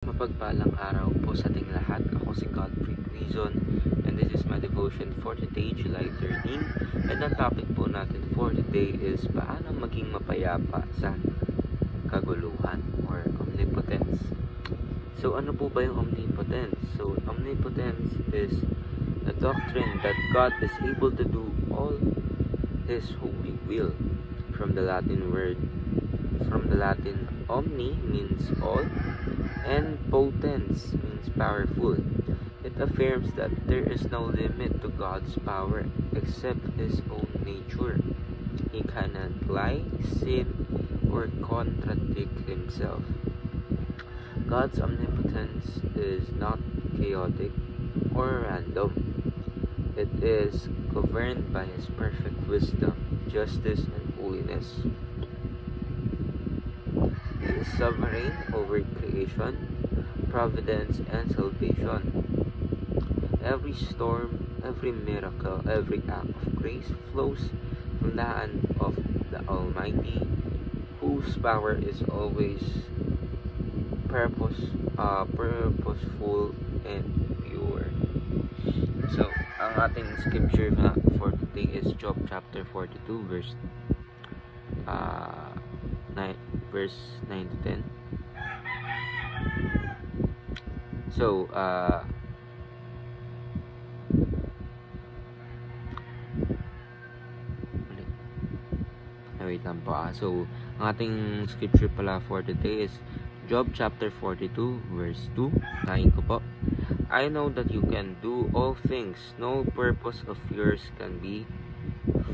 Mapagpalang araw po sa ating lahat. Ako si Godfrey Quizon and this is my devotion for today, July 13. And ang topic po natin for today is paano maging mapayapa sa kaguluhan or omnipotence. So ano po ba yung omnipotence? So omnipotence is a doctrine that God is able to do all His holy will. From the Latin omni means all, and potens means powerful. It affirms that there is no limit to God's power except His own nature. He cannot lie, sin, or contradict Himself. God's omnipotence is not chaotic or random. It is governed by His perfect wisdom, justice, and holiness. He is sovereign over creation, providence, and salvation. Every storm, every miracle, every act of grace flows from the hand of the Almighty, whose power is always purposeful and pure. So, ang ating scripture for today is Job chapter 42 verse 9 to 10. So, wait lang po. So, ang ating scripture pala for today is Job chapter 42 verse 2. Kain ko po. I know that you can do all things. No purpose of yours can be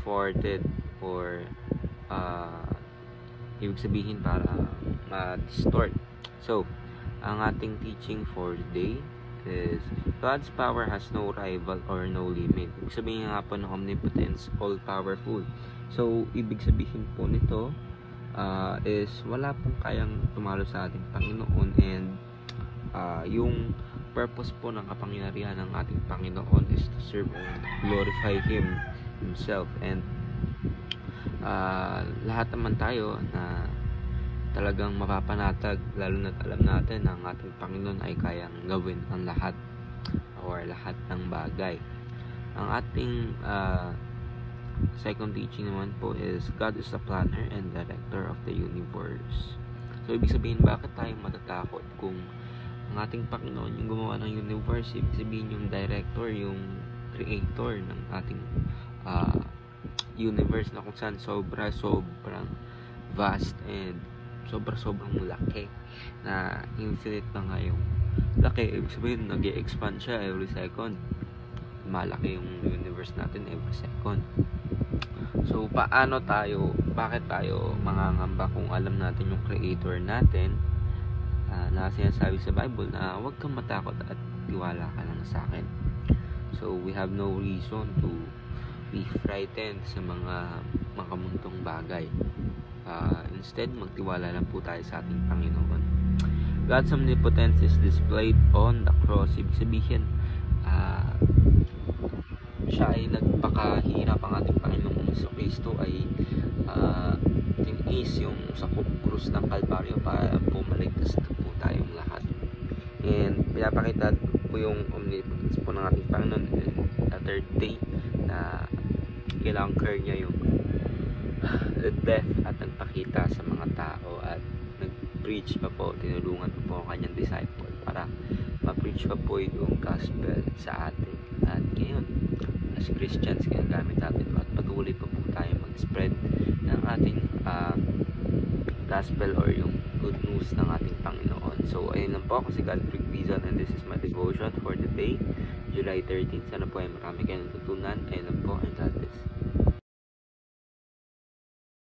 thwarted or ibig sabihin para ma-distort. So, ang ating teaching for today is God's power has no rival or no limit. Ibig sabihin nga po ng omnipotence, all-powerful. So, ibig sabihin po nito is wala pong kayang tumalo sa ating Panginoon, and yung purpose po ng kapangyarihan ng ating Panginoon is to serve and glorify Himself. And lahat naman tayo na talagang mapapanatag, lalo na alam natin na ang ating Panginoon ay kayang gawin ang lahat or lahat ng bagay. Ang ating second teaching naman po is God is the planner and director of the universe. So ibig sabihin, bakit tayo matatakot kung ang ating Panginoon yung gumawa ng universe? Ibig sabihin yung director, yung creator ng ating universe na kung saan sobrang vast and sobrang laki, na infinite na nga yung laki. Ibig sabihin nag-i-expand siya every second. Malaki yung universe natin every second. So bakit tayo mangangamba kung alam natin yung creator natin na sinasabi sa Bible na huwag kang matakot at tiwala ka lang sa akin. So we have no reason to be frightened sa mga makamuntong bagay. Instead, magtiwala lang po tayo sa ating Panginoon. God's omnipotence is displayed on the cross. Ibig sabihin, siya ay nagpakahirap. Ang ating Panginoong Kristo ay tiniis yung sa krus ng Kalbaryo para pumaligtas na po tayong lahat. And pinapakita po yung omnipotence po ng ating Panginoon in the third day na kinonquer niya yung the death at nagpakita sa mga tao at nag-preach pa po, tinulungan pa po ang kanyang disciple para ma-preach pa po yung gospel sa atin. At ngayon, as Christians, ginagamit natin at patuloy pa po tayo mag-spread ng ating gospel or yung good news ng ating Panginoon. So, ayun lang po, ako si Godfrey Quizon and this is my devotion for the day, July 13. Sana po ay marami kayong natutunan. Ayun lang po, and God bless.